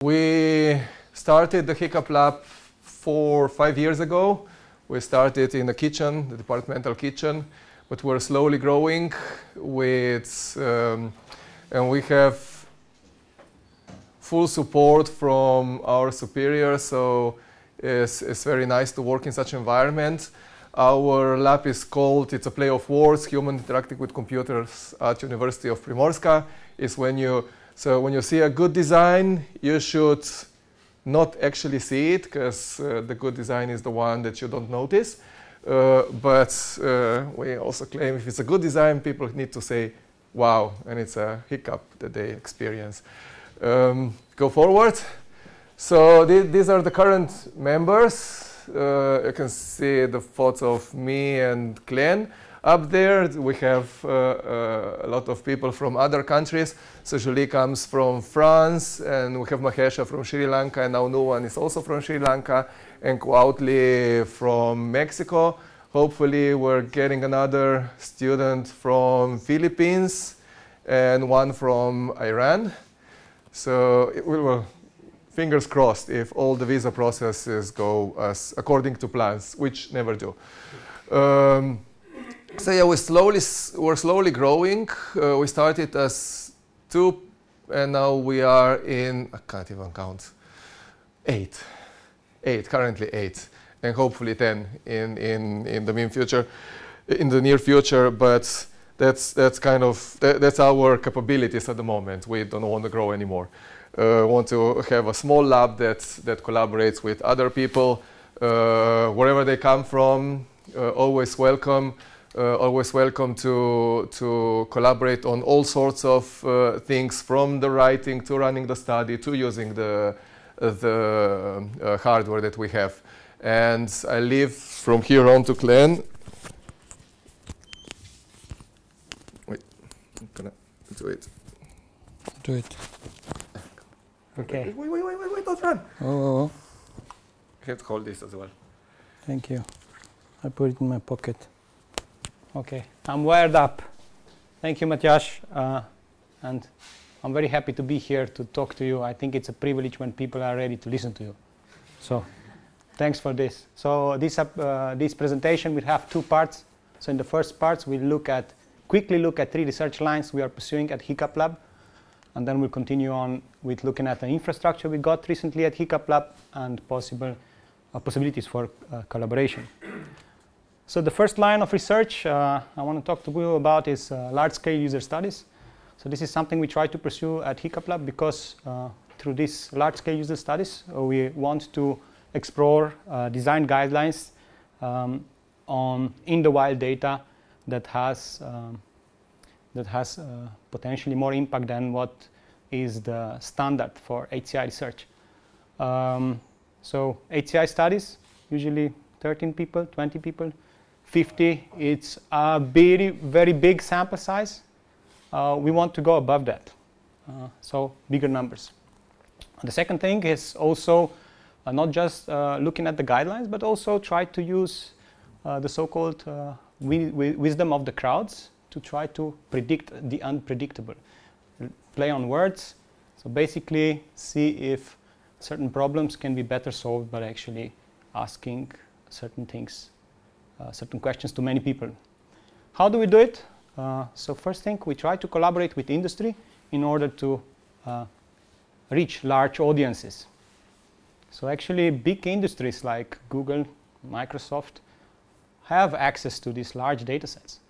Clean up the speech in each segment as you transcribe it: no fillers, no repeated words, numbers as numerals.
We started the HICUB lab 4 or 5 years ago. We started in the kitchen, the departmental kitchen, but we're slowly growing with, and we have full support from our superiors, so it's very nice to work in such an environment. Our lab is called, it's a play of words, Human Interacting with Computers at University of Primorska. So when you see a good design, you should not actually see it, because the good design is the one that you don't notice. But we also claim if it's a good design, people need to say, wow, and it's a HICUB that they experience. Go forward. So these are the current members. You can see the photo of me and Glenn. Up there, we have a lot of people from other countries. So Julie comes from France, and we have Mahesha from Sri Lanka, and now Nuwan is also from Sri Lanka, and Kuautli from Mexico. Hopefully, we're getting another student from Philippines and one from Iran. So well, fingers crossed if all the visa processes go as according to plans, which never do. So yeah, we're slowly growing. We started as 2, and now we are in, I can't even count, 8, currently 8, and hopefully 10 in the near future. But that's kind of that's our capabilities at the moment. We don't want to grow anymore. Want to have a small lab that collaborates with other people wherever they come from. Always welcome. Always welcome to collaborate on all sorts of things, from the writing to running the study to using the hardware that we have. And I leave from here on to Glenn. Wait, I'm gonna do it. Do it. Okay. Wait, don't run. Oh. I have to hold this as well. Thank you. I put it in my pocket. Okay, I'm wired up. Thank you, Matjaž. And I'm very happy to be here to talk to you. I think it's a privilege when people are ready to listen to you. So thanks for this. So this presentation will have 2 parts. So in the first part, we'll quickly look at 3 research lines we are pursuing at HICUB Lab. And then we'll continue on with looking at the infrastructure we got recently at HICUB Lab and possibilities for collaboration. So the first line of research I want to talk to you about is large-scale user studies. So this is something we try to pursue at HICUB Lab because through these large-scale user studies, we want to explore design guidelines on in-the-wild data that has potentially more impact than what is the standard for HCI research. So HCI studies, usually 13 people, 20 people, 50, it's a very big sample size. We want to go above that, so bigger numbers. The second thing is also not just looking at the guidelines, but also try to use the so-called wisdom of the crowds to try to predict the unpredictable. Play on words, so basically see if certain problems can be better solved by actually asking certain things, certain questions to many people. How do we do it? So first thing, we try to collaborate with industry in order to reach large audiences. So actually big industries like Google, Microsoft have access to these large data sets.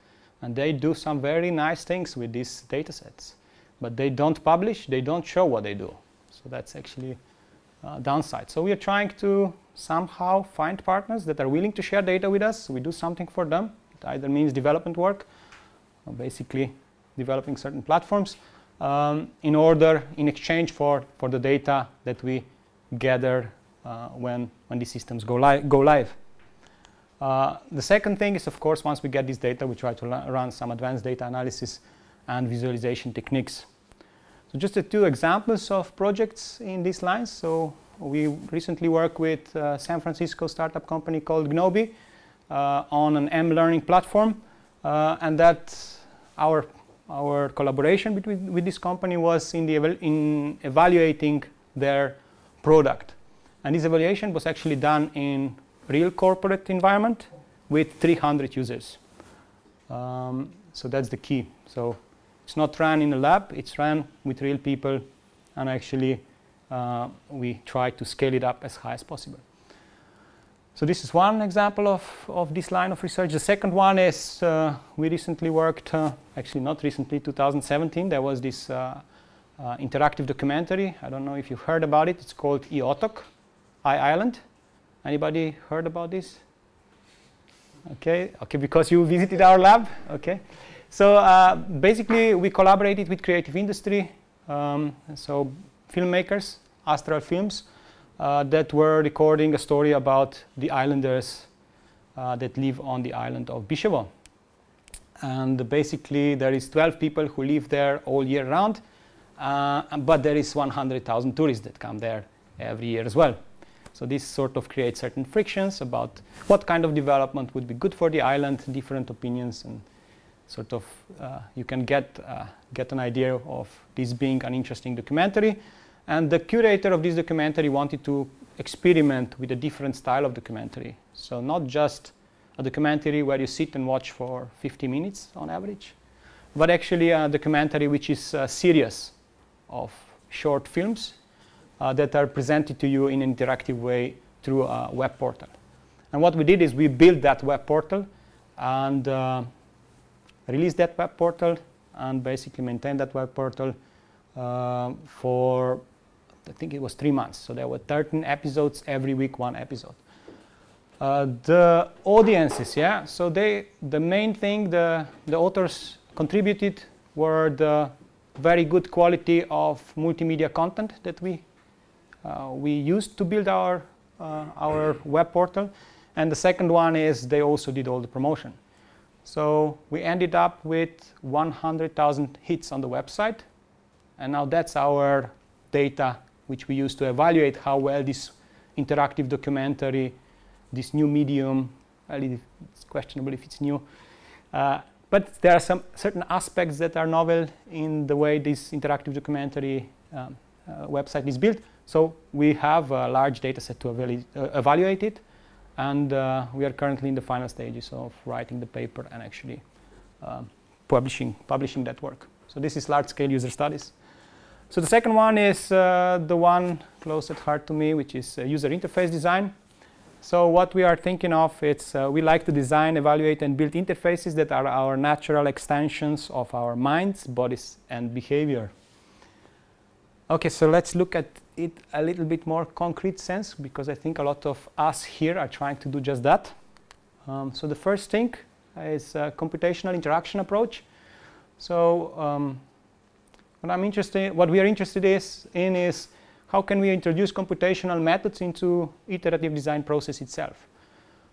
And they do some very nice things with these data sets. But they don't publish, they don't show what they do. So that's actually a downside. So we are trying to somehow find partners that are willing to share data with us. We do something for them. It either means development work, or basically developing certain platforms, in exchange for the data that we gather when these systems go live. The second thing is, of course, once we get this data, we try to run some advanced data analysis and visualization techniques. So just 2 examples of projects in these lines. So we recently worked with a San Francisco startup company called Gnobi on an M-learning platform, and that our collaboration with this company was in evaluating their product. And this evaluation was actually done in real corporate environment with 300 users. So that's the key. So it's not run in a lab, it's run with real people, and actually we try to scale it up as high as possible. So this is one example of this line of research. The second one is we recently worked, actually not recently, 2017, there was this interactive documentary. I don't know if you've heard about it. It's called IOTOC, I-Island. Anybody heard about this? Okay, because you visited our lab. Okay, so basically we collaborated with creative industry, so filmmakers, Astral Films, that were recording a story about the islanders that live on the island of Biševo. And basically there is 12 people who live there all year round, but there is 100,000 tourists that come there every year as well. So this sort of creates certain frictions about what kind of development would be good for the island, different opinions, and sort of you can get an idea of this being an interesting documentary. And the curator of this documentary wanted to experiment with a different style of documentary. So not just a documentary where you sit and watch for 50 minutes on average, but actually a documentary which is a series of short films that are presented to you in an interactive way through a web portal. And what we did is we built that web portal and released that web portal and basically maintained that web portal for, I think it was 3 months. So there were 13 episodes, every week 1 episode. The audiences, yeah, so the main thing the authors contributed were the very good quality of multimedia content that we used to build our web portal. And the second one is they also did all the promotion. So we ended up with 100,000 hits on the website. And now that's our data which we use to evaluate how well this interactive documentary, this new medium, well, it's questionable if it's new, but there are some certain aspects that are novel in the way this interactive documentary website is built. So we have a large data set to evaluate it, and we are currently in the final stages of writing the paper and actually publishing that work. So this is large-scale user studies. So the second one is the one close at heart to me, which is user interface design. So what we are thinking of, it's we like to design, evaluate, and build interfaces that are our natural extensions of our minds, bodies, and behavior. Okay, so let's look at it a little bit more concrete sense, because I think a lot of us here are trying to do just that. So the first thing is a computational interaction approach. So what we are interested in is how can we introduce computational methods into iterative design process itself.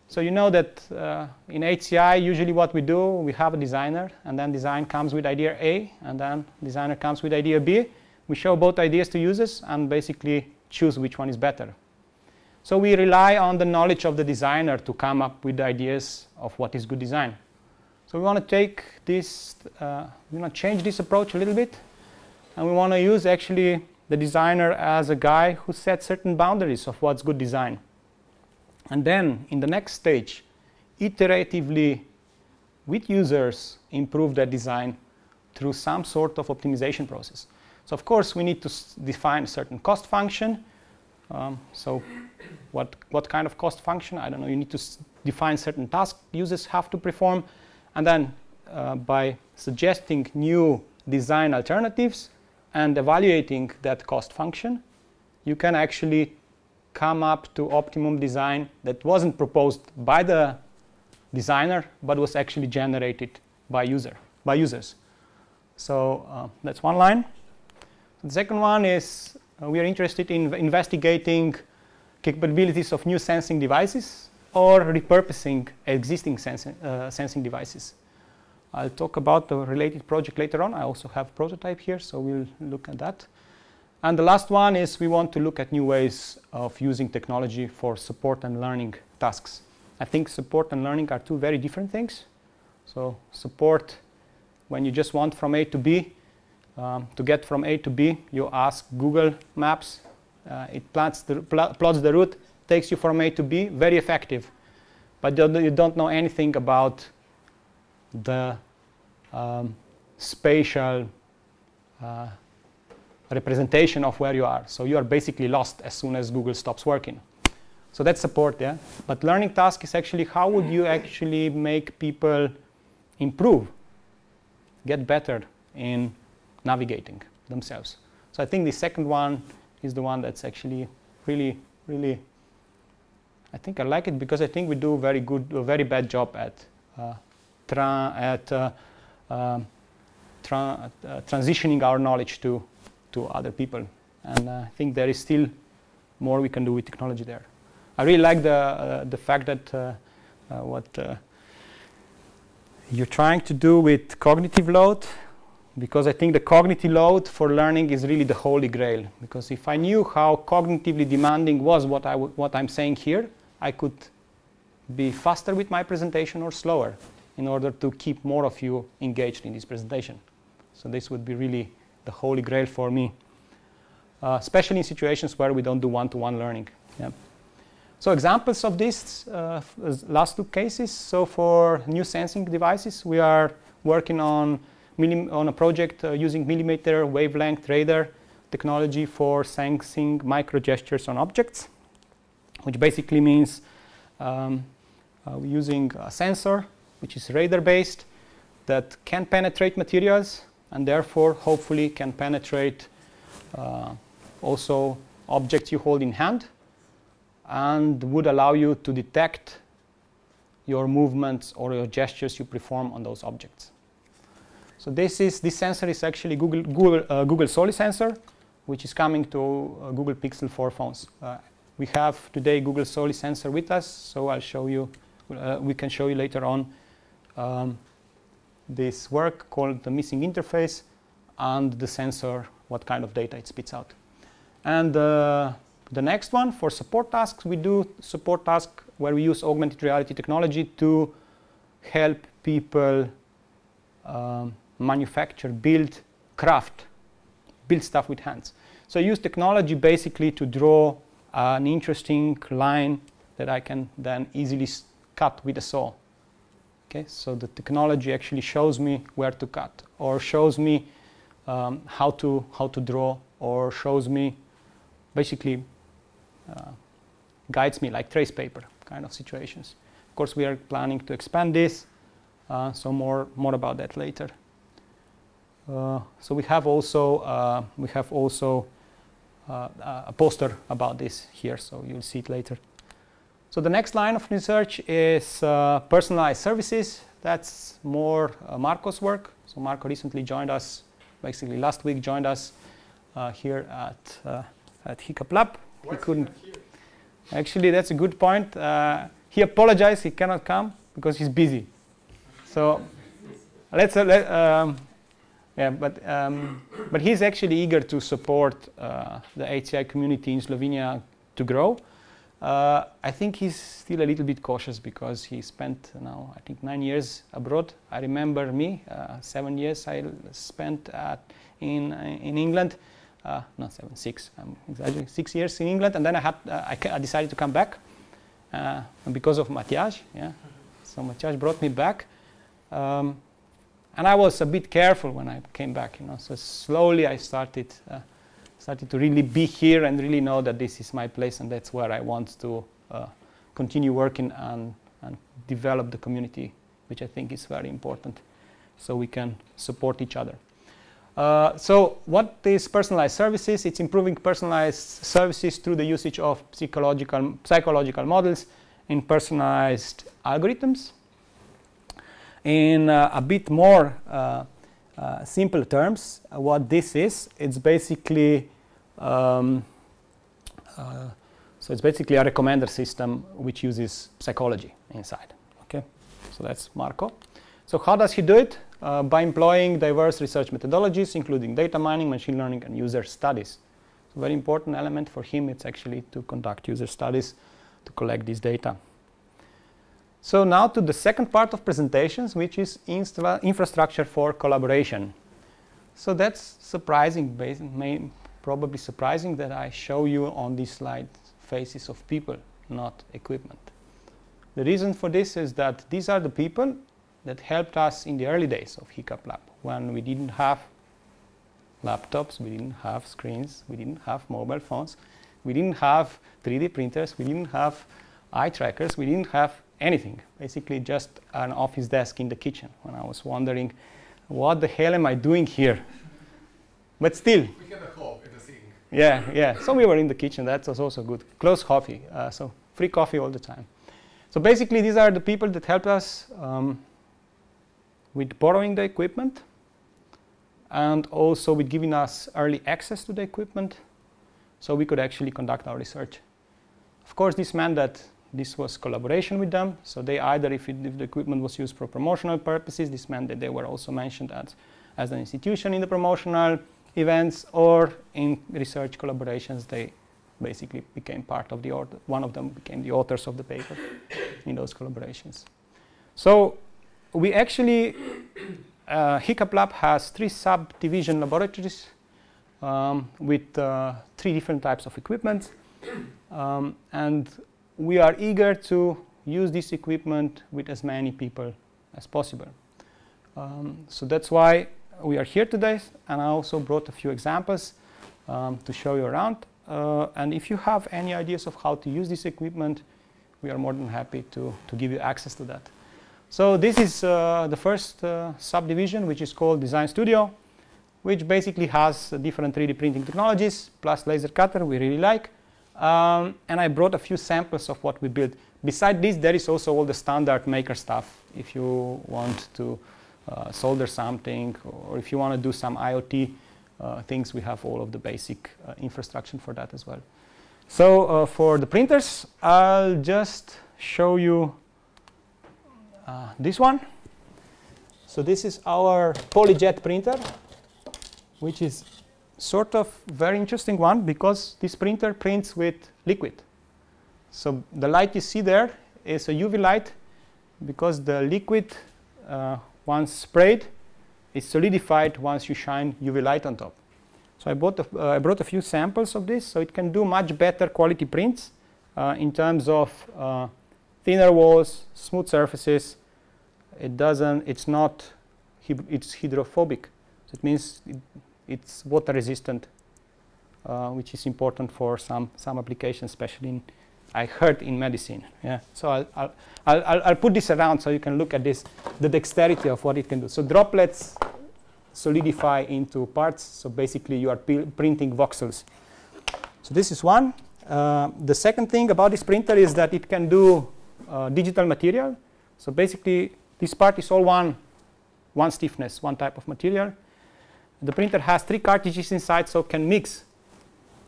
So you know that in HCI, usually what we do, we have a designer, and then design comes with idea A, and then designer comes with idea B. We show both ideas to users and basically choose which one is better. So we rely on the knowledge of the designer to come up with ideas of what is good design. So we want to take this, we want to change this approach a little bit, and we want to use actually the designer as a guy who sets certain boundaries of what's good design. And then in the next stage, iteratively with users improve that design through some sort of optimization process. So of course we need to define a certain cost function. So what kind of cost function? I don't know, you need to define certain tasks users have to perform, and then by suggesting new design alternatives and evaluating that cost function, you can actually come up to optimum design that wasn't proposed by the designer, but was actually generated by users. So that's one line. The second one is we are interested in investigating capabilities of new sensing devices or repurposing existing sensing devices. I'll talk about the related project later on. I also have a prototype here, so we'll look at that. And the last one is we want to look at new ways of using technology for support and learning tasks. I think support and learning are two very different things. So support, when you just want from A to B, to get from A to B, you ask Google Maps it plots the route, takes you from A to B, very effective. But you don't know anything about the spatial representation of where you are. So you are basically lost as soon as Google stops working. So that's support, yeah. But learning task is actually how would you actually make people improve, get better in navigating themselves. So I think the second one is the one that's actually really, really, I think I like it because I think we do a very bad job at transitioning our knowledge to other people. And I think there is still more we can do with technology there. I really like the fact that what you're trying to do with cognitive load, because I think the cognitive load for learning is really the holy grail. Because if I knew how cognitively demanding was what I'm saying here, I could be faster with my presentation or slower in order to keep more of you engaged in this presentation. So this would be really the holy grail for me, especially in situations where we don't do one-to-one learning. Yeah. So examples of this last two cases. So for new sensing devices, we are working on a project using millimeter wavelength radar technology for sensing micro gestures on objects, which basically means we're using a sensor which is radar based that can penetrate materials and therefore hopefully can penetrate also objects you hold in hand, and would allow you to detect your movements or your gestures you perform on those objects. So this sensor is actually Google Soli sensor, which is coming to Google Pixel 4 phones. We have today Google Soli sensor with us, so I'll show you. We can show you later on this work called the missing interface and the sensor, what kind of data it spits out. And the next one, for support tasks, we do support task where we use augmented reality technology to help people manufacture, build, craft, build stuff with hands. So I use technology basically to draw an interesting line that I can then easily cut with a saw. Okay, so the technology actually shows me where to cut, or shows me how to draw, or shows me basically guides me like trace paper kind of situations. Of course, we are planning to expand this, so more about that later. So we have also a poster about this here, so you'll see it later. So the next line of research is personalized services. That's more Marco's work. So Marco recently joined us, basically last week joined us here at HICUB Lab. He couldn't. Actually, that's a good point. He apologized he cannot come because he's busy. So yeah, but he's actually eager to support the HCI community in Slovenia to grow. I think he's still a little bit cautious because he spent now, I think, 9 years abroad. I remember me, 7 years I spent in England. Not 7, 6. I'm exaggerating. 6 years in England, and then I decided to come back, and because of Matjaž, yeah. So Matjaž brought me back, and I was a bit careful when I came back, you know. So slowly I started to really be here and really know that this is my place and that's where I want to continue working and develop the community, which I think is very important, so we can support each other. So what is personalized services? It's improving personalized services through the usage of psychological models in personalized algorithms. In a bit more simple terms, what this is, it's basically so it's basically a recommender system which uses psychology inside. Okay, so that's Marco. So how does he do it? By employing diverse research methodologies, including data mining, machine learning, and user studies. So a very important element for him, it's actually to conduct user studies to collect this data. So now to the second part of presentations, which is infrastructure for collaboration. So that's surprising, probably surprising that I show you on this slide faces of people, not equipment. The reason for this is that these are the people that helped us in the early days of HICUB Lab, when we didn't have laptops, we didn't have screens, we didn't have mobile phones, we didn't have 3D printers, we didn't have eye trackers, we didn't have anything. Basically just an office desk in the kitchen, when I was wondering, what the hell am I doing here? But still. We had a hole in the sink. Yeah, yeah. So we were in the kitchen. That was also good. Closed coffee. So free coffee all the time. So basically, these are the people that helped us with borrowing the equipment and also with giving us early access to the equipment so we could actually conduct our research. Of course, this meant that this was collaboration with them. So they either, if the equipment was used for promotional purposes, this meant that they were also mentioned as an institution in the promotional events, or in research collaborations, they basically became part of the author. One of them became the authors of the paper in those collaborations. So we actually, HICUB Lab has 3 subdivision laboratories with 3 different types of equipment. And we are eager to use this equipment with as many people as possible. So that's why we are here today, and I also brought a few examples to show you around. And if you have any ideas of how to use this equipment, we are more than happy to give you access to that. So this is the first subdivision, which is called Design Studio, which basically has different 3D printing technologies, plus laser cutter we really like. And I brought a few samples of what we built. Beside this, there is also all the standard maker stuff. If you want to solder something, or if you want to do some IoT things, we have all of the basic infrastructure for that as well. So for the printers, I'll just show you this one. So this is our polyjet printer, which is sort of very interesting one, because this printer prints with liquid. So the light you see there is a UV light, because the liquid, once sprayed, is solidified once you shine UV light on top. So I brought a few samples of this, so it can do much better quality prints in terms of thinner walls, smooth surfaces. It's hydrophobic. So it means it's water resistant, which is important for some applications, especially I heard in medicine. Yeah. So I'll put this around so you can look at this, the dexterity of what it can do. So droplets solidify into parts. So basically you are printing voxels. So this is one. The second thing about this printer is that it can do digital material. So basically this part is all one stiffness, one type of material. The printer has 3 cartridges inside, so can mix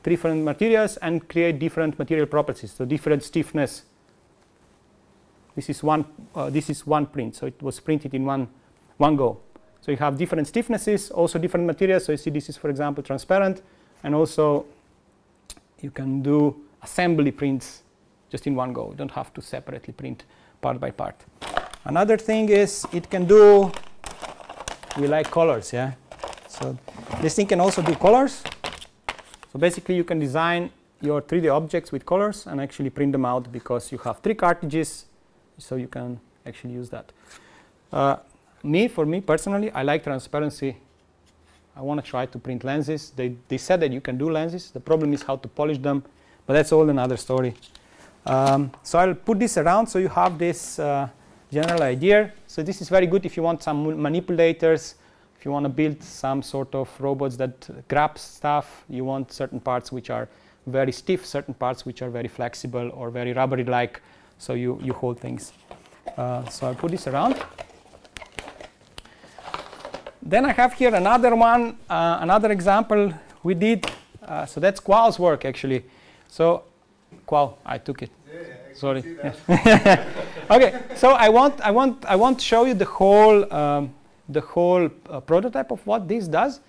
different materials and create different material properties, so different stiffness. This is one print, so it was printed in one go. So you have different stiffnesses, also different materials. So you see this is, for example, transparent, and also you can do assembly prints just in one go. You don't have to separately print part by part. Another thing is it can do, we like colors, yeah? So this thing can also do colors. So basically you can design your 3D objects with colors and actually print them out, because you have 3 cartridges, so you can actually use that. For me personally, I like transparency. I want to try to print lenses. They said that you can do lenses. The problem is how to polish them, but that's all another story. So I'll put this around so you have this general idea. So this is very good if you want some manipulators, if you want to build some sort of robots that grab stuff. You want certain parts which are very stiff, certain parts which are very flexible or very rubbery-like, so you hold things. So I'll put this around. Then I have here another one, another example we did. So that's Qual's work, actually. So Qual, I took it. Yeah, sorry. Yes. Okay. So I want to show you the whole prototype of what this does.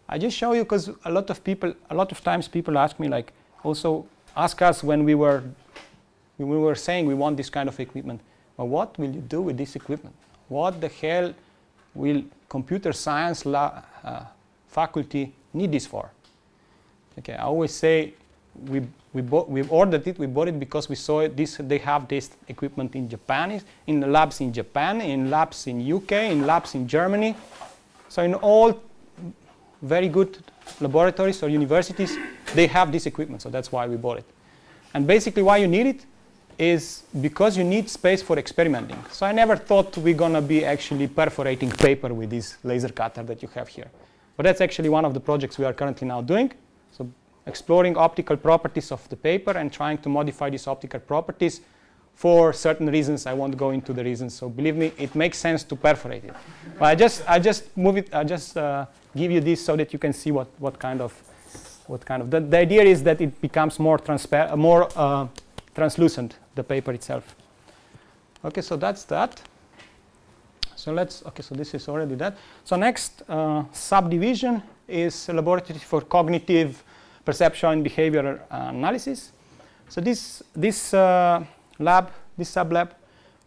I just show you because a lot of times people ask me, like, also ask us when we were saying we want this kind of equipment. Well, what will you do with this equipment? What the hell will computer science faculty need this for? Okay, I always say we ordered it, we bought it because we saw it, they have this equipment in Japan, in the labs in Japan, in labs in UK, in labs in Germany. So in all very good laboratories or universities, they have this equipment, so that's why we bought it. And basically why you need it is because you need space for experimenting. So I never thought we're going to be actually perforating paper with this laser cutter that you have here. But that's actually one of the projects we are currently now doing. So exploring optical properties of the paper and trying to modify these optical properties for certain reasons. I won't go into the reasons. So believe me, it makes sense to perforate it. But I just move it. I just give you this so that you can see what kind of. The idea is that it becomes more transparent, more translucent, the paper itself. Okay, so that's that. So so this is already that. So next subdivision is a laboratory for cognitive perception and behavior analysis. So this sublab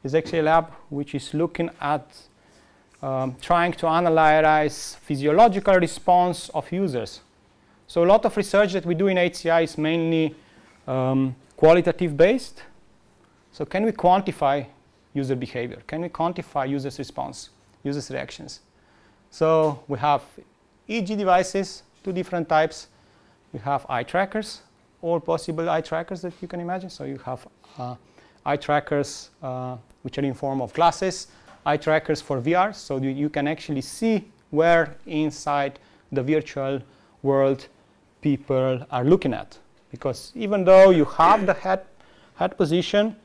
is actually a lab which is looking at trying to analyze physiological response of users. So a lot of research that we do in HCI is mainly qualitative based. So can we quantify user behavior? Can we quantify users' response, users' reactions? So we have EEG devices, 2 different types. We have eye trackers, all possible eye trackers that you can imagine. So you have eye trackers which are in form of glasses, eye trackers for VR, so you can actually see where inside the virtual world people are looking at. Because even though you have the head position,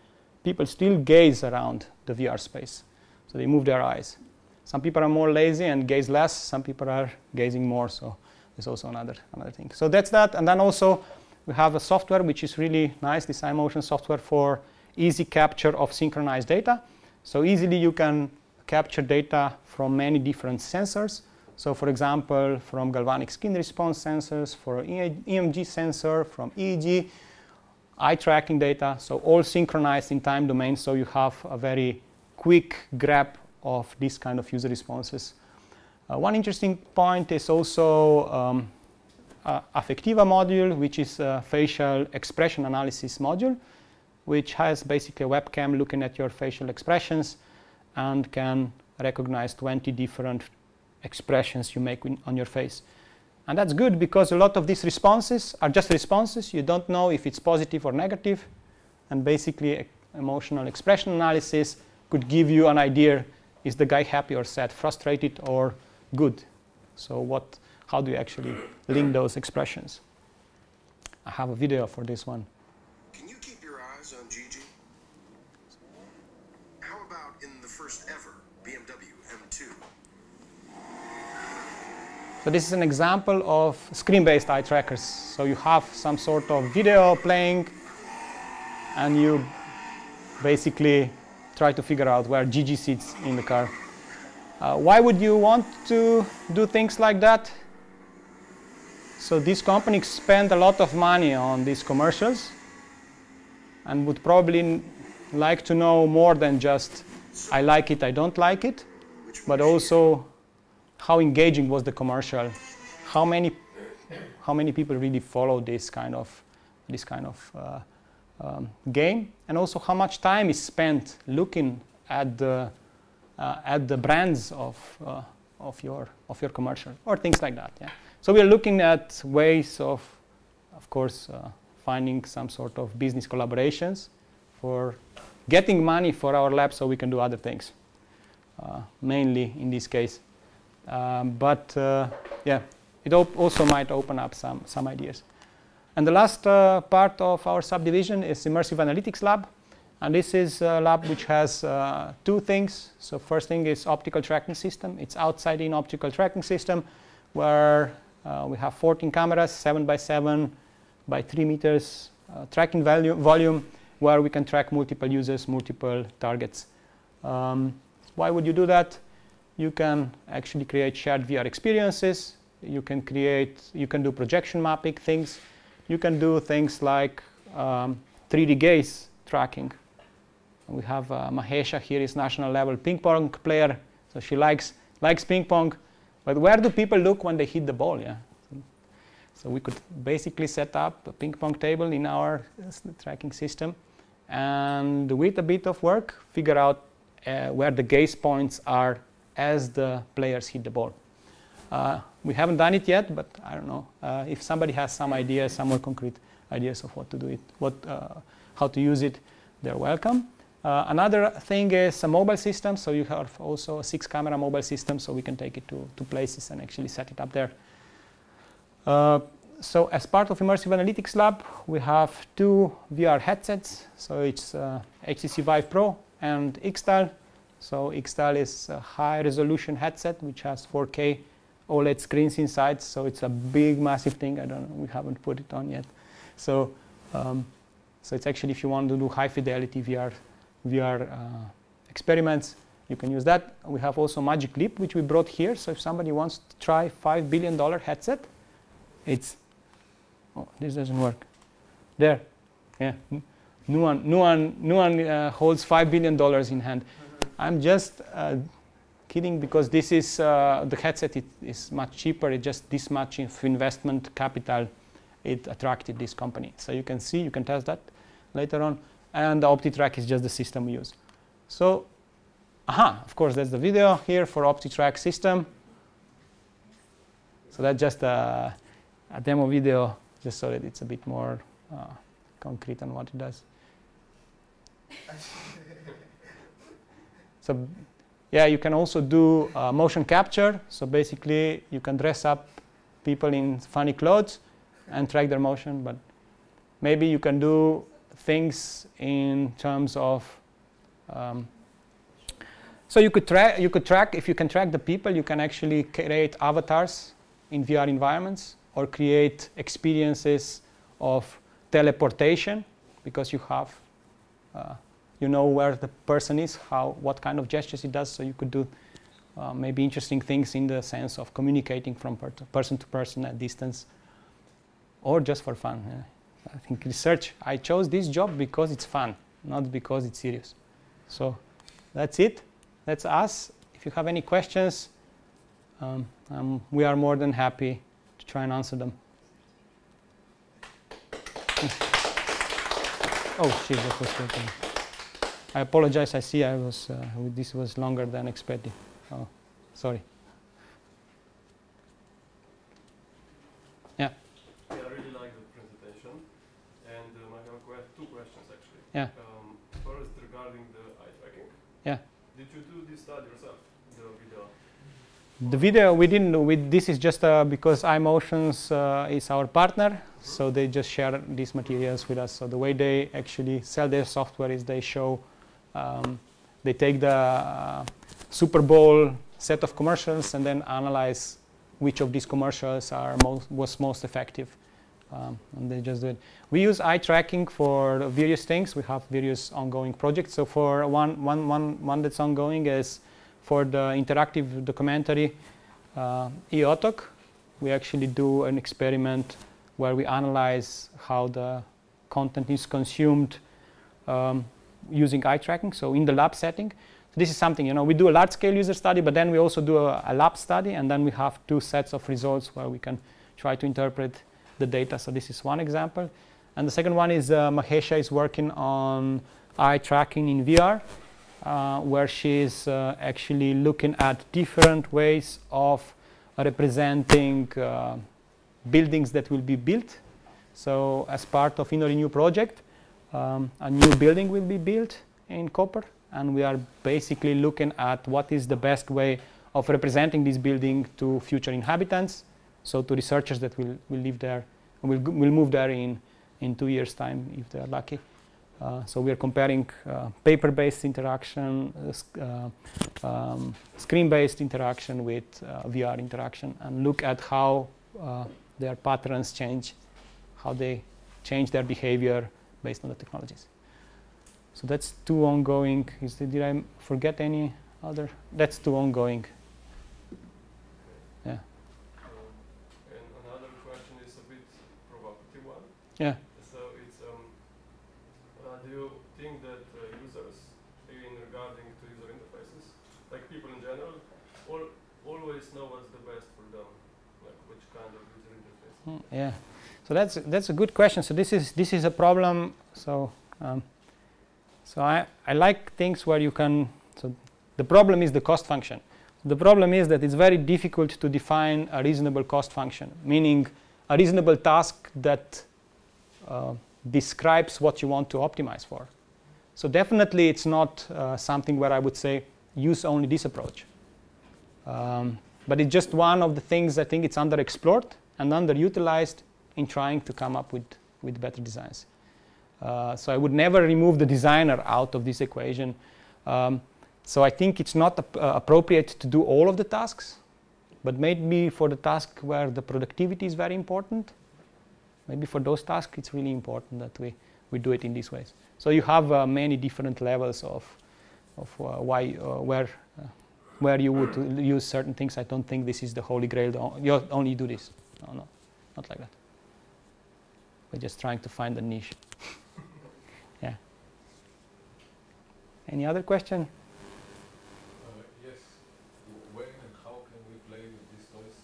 people still gaze around the VR space. So they move their eyes. Some people are more lazy and gaze less. Some people are gazing more. So there's also another thing. So that's that. And then also we have a software which is really nice, this eye motion software for easy capture of synchronized data. So easily you can capture data from many different sensors. So for example, from galvanic skin response sensors, for EMG sensor, from EEG, eye tracking data, so all synchronized in time domain, so you have a very quick grab of this kind of user responses. One interesting point is also Affectiva module, which is a facial expression analysis module, which has basically a webcam looking at your facial expressions and can recognize 20 different expressions you make on your face. And that's good because a lot of these responses are just responses. You don't know if it's positive or negative. And basically, emotional expression analysis could give you an idea, is the guy happy or sad, frustrated or good? So how do you actually link those expressions? I have a video for this one. Can you keep your eyes on Gigi? How about in the first ever BMW M2? So this is an example of screen-based eye trackers. So you have some sort of video playing, and you basically try to figure out where Gigi sits in the car. Why would you want to do things like that? So these companies spend a lot of money on these commercials and would probably like to know more than just I like it, I don't like it, but also how engaging was the commercial, how many people really follow this kind of game, and also how much time is spent looking at the brands of your commercial or things like that. Yeah. So we are looking at ways of course, finding some sort of business collaborations for getting money for our lab so we can do other things, mainly in this case. Yeah, it also might open up some ideas. And the last part of our subdivision is Immersive Analytics Lab. And this is a lab which has 2 things. So first thing is optical tracking system. It's outside-in optical tracking system where we have 14 cameras, 7 by 7 by 3 meters tracking volume where we can track multiple users, multiple targets. Why would you do that? You can actually create shared VR experiences. You can do projection mapping things. You can do things like 3D gaze tracking. We have Mahesha here is national level ping pong player, so she likes ping pong. But where do people look when they hit the ball? Yeah, So we could basically set up a ping pong table in our tracking system, and with a bit of work, figure out where the gaze points are as the players hit the ball. We haven't done it yet, but I don't know. If somebody has some ideas, some more concrete ideas of what to do it, how to use it, they're welcome. Another thing is a mobile system. So you have also a 6-camera mobile system, so we can take it to places and actually set it up there. So as part of Immersive Analytics Lab, we have 2 VR headsets. So it's HTC Vive Pro and X-Style. So X-Style is a high-resolution headset, which has 4K OLED screens inside. So it's a big, massive thing. I don't know. We haven't put it on yet. So it's actually, if you want to do high-fidelity VR experiments, you can use that. We have also Magic Leap, which we brought here. So if somebody wants to try $5 billion headset, it's, oh, this doesn't work. There, yeah. No one holds $5 billion in hand. I'm just kidding, because this is the headset. It is much cheaper. It's just this much of investment capital. It attracted this company. So you can see, you can test that later on. And the OptiTrack is just the system we use. So, of course, that's the video here for OptiTrack system. So that's just a demo video, just so that it's a bit more concrete on what it does. So, yeah, you can also do motion capture. So basically, you can dress up people in funny clothes and track their motion. But maybe you can do things in terms of so you could track, if you can track the people, you can actually create avatars in VR environments, or create experiences of teleportation, because you have you know where the person is, what kind of gestures he does. So you could do maybe interesting things in the sense of communicating from person to person at distance, or just for fun. Yeah. I think research, I chose this job because it's fun, not because it's serious. So that's it. That's us. If you have any questions, we are more than happy to try and answer them. Oh, shit, that was taken. I apologize. I see this was longer than expected. Oh, sorry. Yeah. I really like the presentation, and I have 2 questions actually. Yeah. First, regarding the eye tracking. Yeah. Did you do this study yourself, the video? The video we didn't do. This is just because iMotions is our partner, so they just share these materials with us. So the way they actually sell their software is they show, they take the Super Bowl set of commercials and then analyze which of these commercials was most effective, and they just do it. We use eye tracking for various things. We have various ongoing projects. So for one that's ongoing is for the interactive documentary EOTOC. We actually do an experiment where we analyze how the content is consumed using eye tracking, so in the lab setting. So this is something, we do a large-scale user study, but then we also do a lab study, and then we have 2 sets of results where we can try to interpret the data. So this is one example. And the second one is Mahesha is working on eye tracking in VR, where she's actually looking at different ways of representing buildings that will be built. So as part of InnoRenew project, a new building will be built in Copper, and we are basically looking at what is the best way of representing this building to future inhabitants, so to researchers that will live there, and will move there in 2 years' time if they are lucky. So we are comparing paper-based interaction, screen-based interaction with VR interaction, and look at how their patterns change, how they change their behavior based on the technologies. So that's 2 ongoing. Did I forget any other? That's 2 ongoing. Yeah. And another question is a bit provocative one. Yeah. So it's, do you think that users, in regarding to user interfaces, like people in general, always know what's the best for them? Like which kind of user interface? Yeah, so that's a good question. So this is a problem. So so I like things where you can. So the problem is the cost function. The problem is that it's very difficult to define a reasonable cost function, meaning a reasonable task that describes what you want to optimize for. So definitely it's not something where I would say use only this approach. But it's just one of the things I think it's underexplored and underutilized in trying to come up with better designs. So I would never remove the designer out of this equation. So I think it's not appropriate to do all of the tasks, but maybe for the task where the productivity is very important, maybe for those tasks it's really important that we do it in these ways. So you have many different levels of where you would use certain things. I don't think this is the holy grail. You only do this. No, not like that. We're just trying to find a niche. Yeah. Any other question? Yes. When and how can we play with these toys?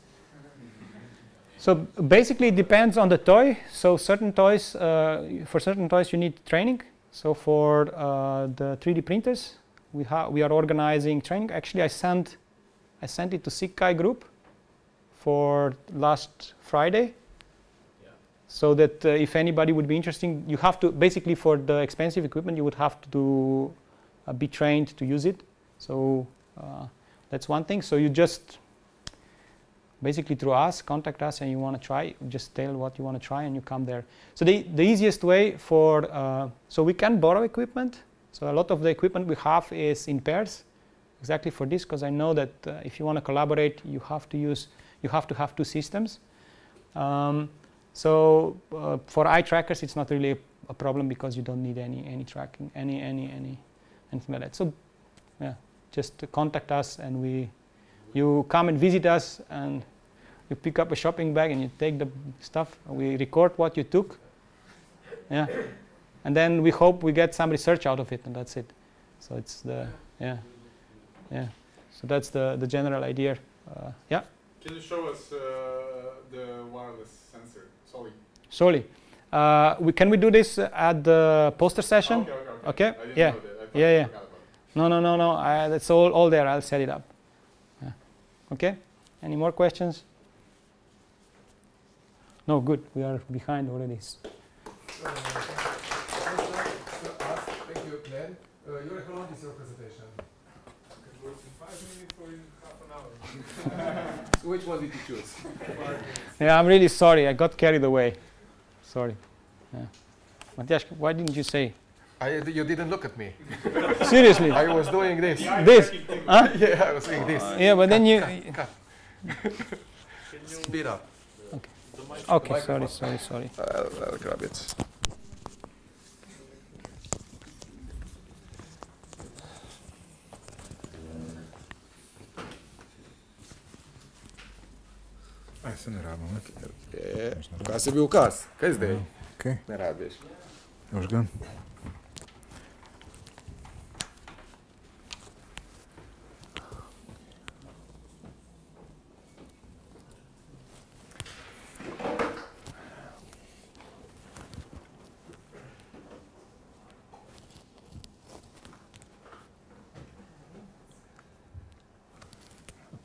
So basically it depends on the toy. So certain toys, for certain toys you need training. So for the 3D printers, we are organizing training. Actually, I sent it to HICUB group for last Friday. Yeah. So that if anybody would be interested, you have to basically for the expensive equipment you would have to be trained to use it. So that's one thing. So you just basically through us, contact us, and you want to try, just tell what you want to try, and you come there. So the easiest way for so we can borrow equipment. So a lot of the equipment we have is in pairs, exactly for this, because I know that if you want to collaborate, you have to have two systems. So for eye trackers, it's not really a problem because you don't need any tracking, anything like that. So yeah, just contact us, and you come and visit us, and you pick up a shopping bag and you take the stuff. We record what you took. Yeah. And then we hope we get some research out of it, and that's it. So it's the yeah. So that's the general idea. Yeah. Can you show us the wireless sensor, Soli? Can we do this at the poster session? Okay. Okay. Yeah. Yeah. No. That's all there. I'll set it up. Yeah. Okay. Any more questions? No. Good. We are behind already. Thank you, Glenn. Yuri, how long is your presentation? It works in 5 minutes or in half an hour. So which one did you choose? 5 minutes. Yeah, I'm really sorry. I got carried away. Sorry. Yeah. Matthias, why didn't you say? You didn't look at me. Seriously? I was doing this. This? Huh? Yeah, I was doing this. Yeah, but then you... Cut. Speed up. Okay, sorry. I'll grab it. Aj se ne rabimo. Kaj se bi ukaz? Kaj zdaj? Okay. Ne rabiš. Još ga.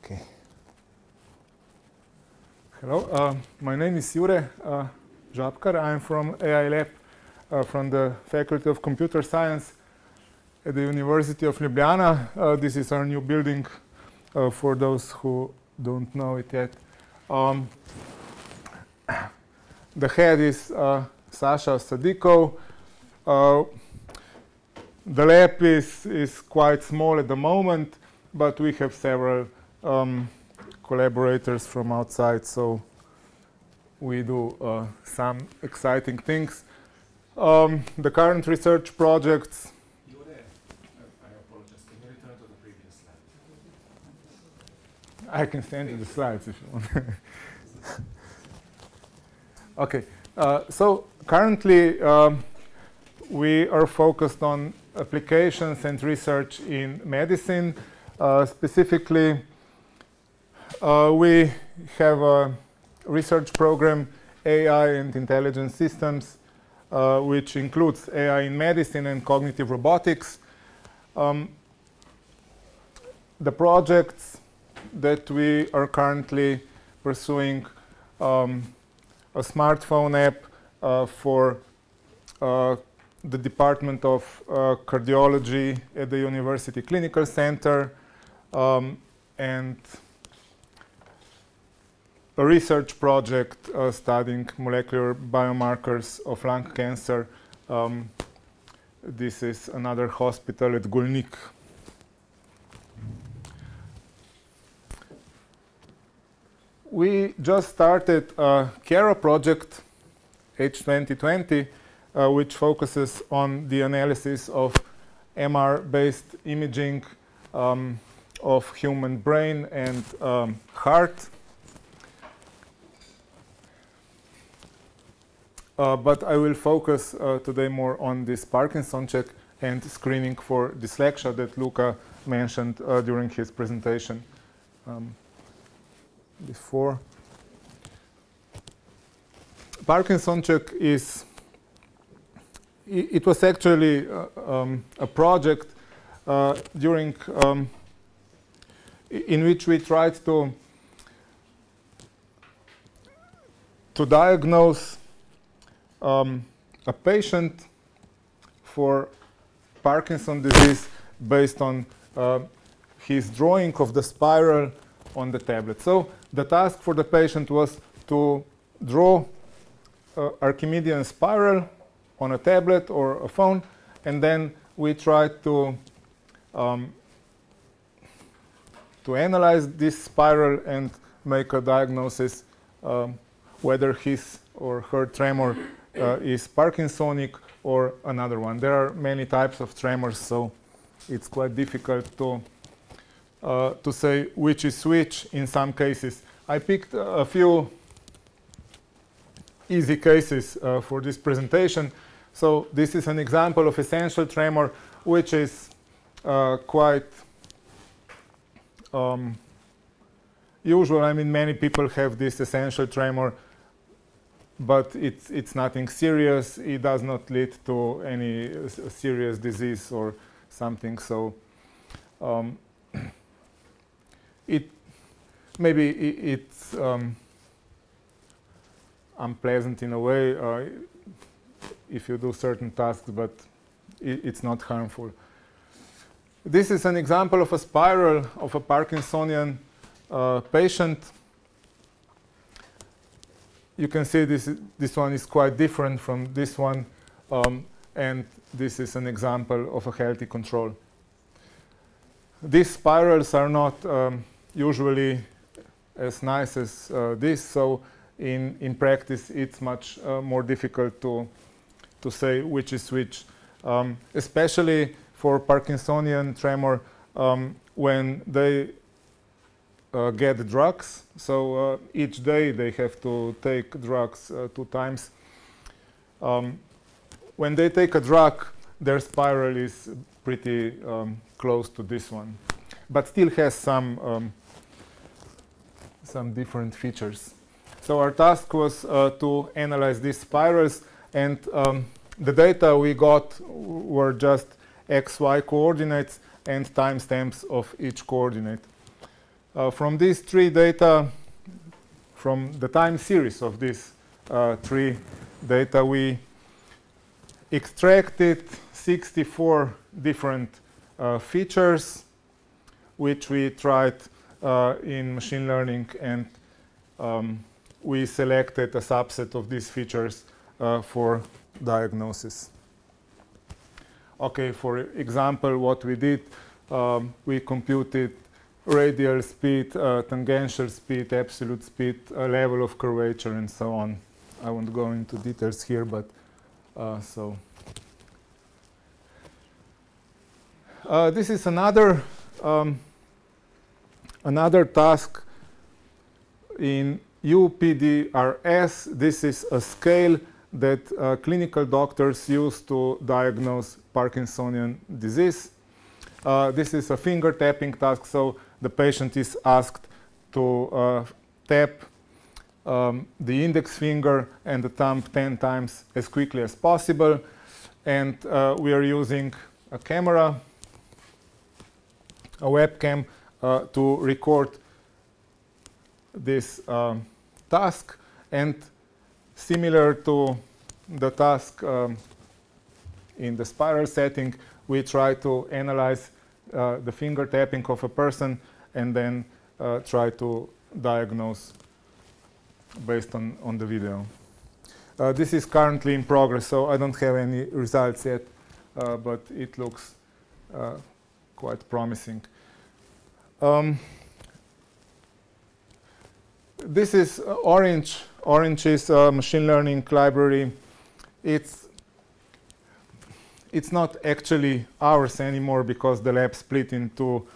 Okay. Hello, my name is Jure Žabkar. I'm from AI Lab, from the Faculty of Computer Science at the University of Ljubljana. This is our new building for those who don't know it yet. The head is Sasha Sadikov. The lab is quite small at the moment, but we have several collaborators from outside, so we do some exciting things. The current research projects. I apologize. Can you return to the previous slide? I can send you the slides if you want. Okay, so currently we are focused on applications and research in medicine. Specifically, we have research program, AI and Intelligent Systems, which includes AI in medicine and cognitive robotics. The projects that we are currently pursuing, a smartphone app for the Department of Cardiology at the University Clinical Center, and a research project studying molecular biomarkers of lung cancer. This is another hospital at Golnik. We just started a CARA project, H2020, which focuses on the analysis of MR-based imaging of human brain and heart. But I will focus today more on this Parkinson check and screening for dyslexia that Luca mentioned during his presentation before. Parkinson check is, it was actually a project during in which we tried to diagnose a patient for Parkinson disease based on his drawing of the spiral on the tablet. So the task for the patient was to draw Archimedean spiral on a tablet or a phone, and then we tried to analyze this spiral and make a diagnosis whether his or her tremor is Parkinsonic or another one. There are many types of tremors, so it's quite difficult to say which is which in some cases. I picked a few easy cases for this presentation. So this is an example of essential tremor, which is quite usual. I mean, many people have this essential tremor, but it's nothing serious. It does not lead to any serious disease or something. So it's unpleasant in a way if you do certain tasks, but it's not harmful. This is an example of a spiral of a Parkinsonian patient. You can see this one is quite different from this one, and this is an example of a healthy control. These spirals are not usually as nice as this, so in practice it's much more difficult to say which is which, especially for Parkinsonian tremor when they get drugs. So each day they have to take drugs 2 times. When they take a drug, their spiral is pretty close to this one, but still has some different features. So our task was to analyze these spirals, and the data we got were just x-y coordinates and timestamps of each coordinate. From these 3 data, from the time series of these 3 data, we extracted 64 different features, which we tried in machine learning, and we selected a subset of these features for diagnosis. Okay, for example, what we did, we computed radial speed, tangential speed, absolute speed, level of curvature, and so on. I won't go into details here, but so. This is another task in UPDRS. This is a scale that clinical doctors use to diagnose Parkinsonian disease. This is a finger tapping task, so the patient is asked to tap the index finger and the thumb 10 times as quickly as possible. And we are using a camera, a webcam, to record this task. And similar to the task in the spiral setting, we try to analyze the finger tapping of a person and then try to diagnose based on the video. This is currently in progress, so I don't have any results yet, but it looks quite promising. This is Orange. Orange is a machine learning library. It's not actually ours anymore because the lab split into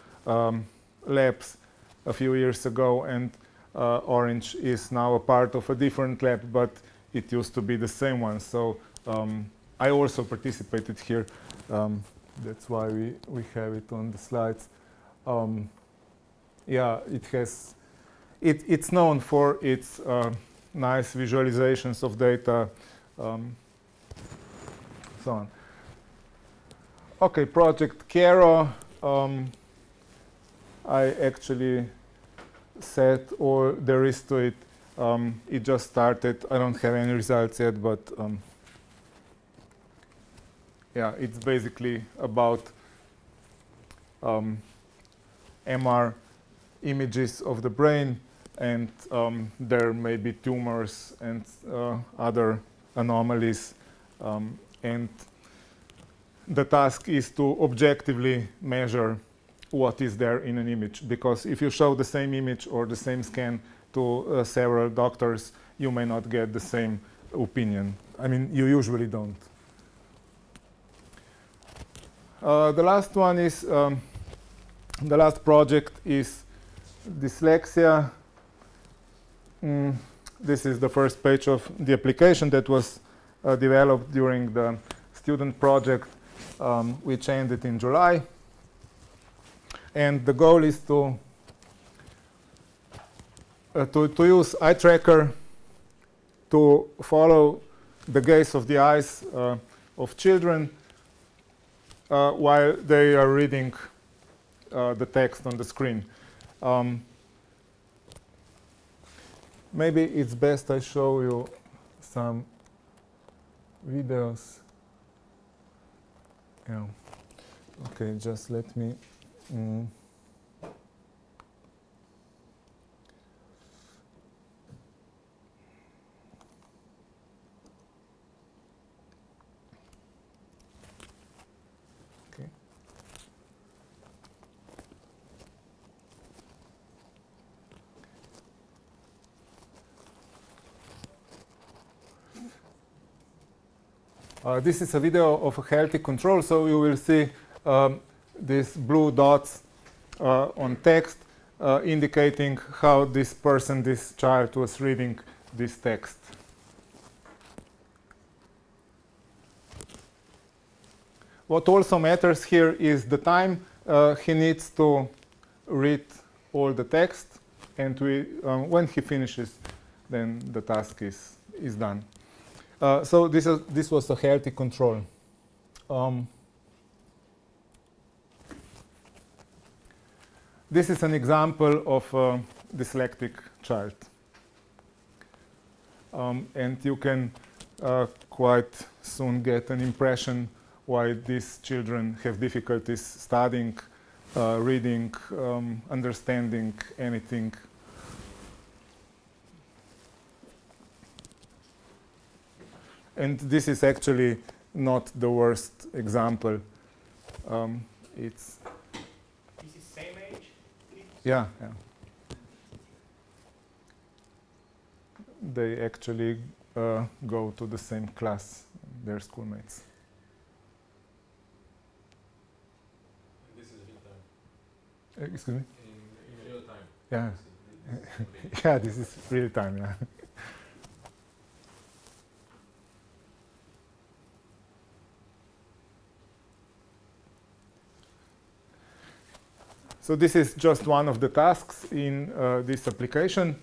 labs a few years ago, and Orange is now a part of a different lab, but it used to be the same one. So I also participated here. That's why we have it on the slides. Yeah, it's known for its nice visualizations of data, so on. Okay, Project Kero. I actually said all there is to it. It just started. I don't have any results yet, but yeah, it's basically about MR images of the brain, and there may be tumors and other anomalies, and the task is to objectively measure what is there in an image, because if you show the same image or the same scan to several doctors, you may not get the same opinion. I mean, you usually don't. The last one is, the last project is dyslexia. This is the first page of the application that was developed during the student project, which ended in July. And the goal is to use eye tracker to follow the gaze of the eyes of children while they are reading the text on the screen. Maybe it's best I show you some videos. Yeah. Okay, just let me. Okay. This is a video of a healthy control, so you will see these blue dots on text indicating how this person, this child, was reading this text. What also matters here is the time he needs to read all the text, and when he finishes, then the task is done. So this was a healthy control. This is an example of a dyslexic child. And you can quite soon get an impression why these children have difficulties studying, reading, understanding anything. And this is actually not the worst example. It's This is same age? yeah. They actually go to the same class, their schoolmates. This is real time. Excuse me? In real time. Yeah. This is Yeah, this is real time, yeah. So this is just one of the tasks in this application.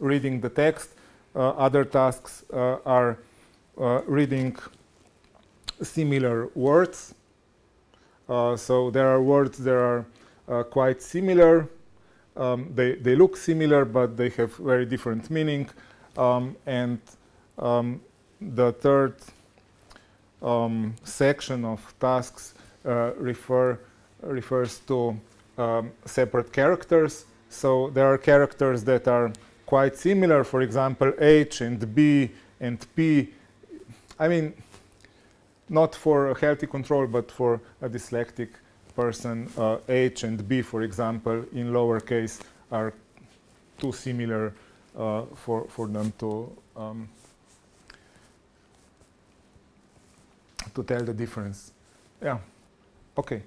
reading the text. Other tasks are reading similar words. So there are words that are quite similar. They look similar, but they have very different meaning. And the third section of tasks refers to separate characters. So there are characters that are quite similar, for example, H and B and P. I mean, not for a healthy control, but for a dyslexic person, H and B, for example, in lowercase are too similar for them to tell the difference. Yeah, okay.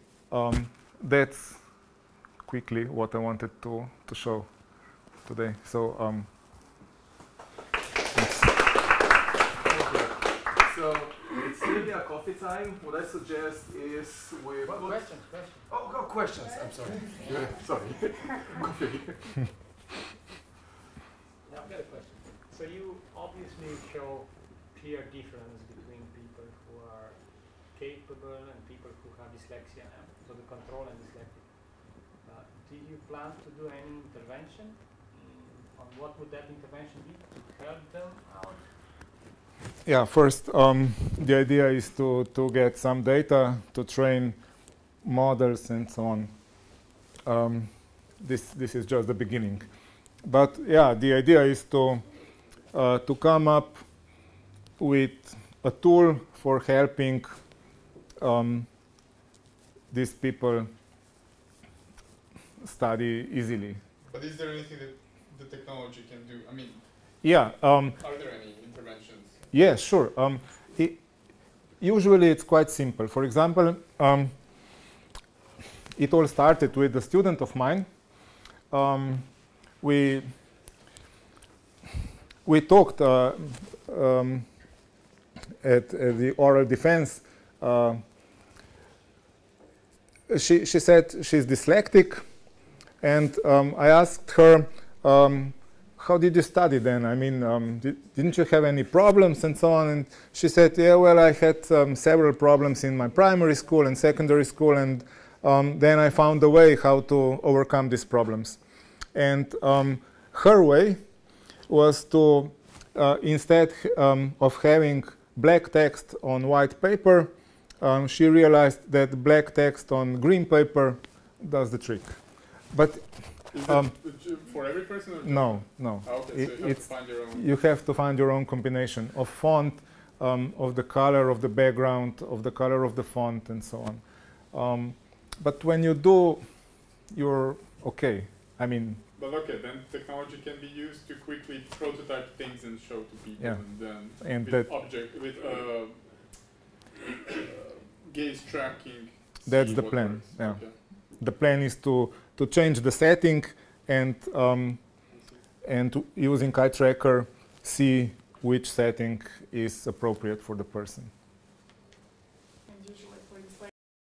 That's quickly what I wanted to show today. So, so it's really a coffee time. What I suggest is we put Questions. Oh, questions. I'm sorry. Sorry. Coffee. Now I've got a question. So you obviously show clear difference between people who are capable and people who have dyslexia, so the control and dyslexic. Do you plan to do any intervention? On what would that intervention be to help them out? yeah, first, the idea is to get some data to train models and so on. This is just the beginning. But yeah, the idea is to come up with a tool for helping these people study easily. But is there anything that the technology can do? I mean, Yeah. are there any interventions? Yeah, sure. Usually it's quite simple. For example, it all started with a student of mine. We talked at the oral defense. She said she's dyslexic, and I asked her, how did you study then? I mean, didn't you have any problems and so on? And she said, yeah, well, I had several problems in my primary school and secondary school, and then I found a way how to overcome these problems. And her way was to, instead of having black text on white paper, she realized that black text on green paper does the trick. But Is it for every person? Or no. Oh, okay, so you have to find your own. You have to find your own combination of font, of the color of the background, of the color of the font, and so on. But when you do, you're okay. I mean. But okay, then technology can be used to quickly prototype things and show to people, Yeah. and then And with gaze tracking. That's see the what plan. works. Yeah. Okay. The plan is to change the setting and using eye tracker see which setting is appropriate for the person.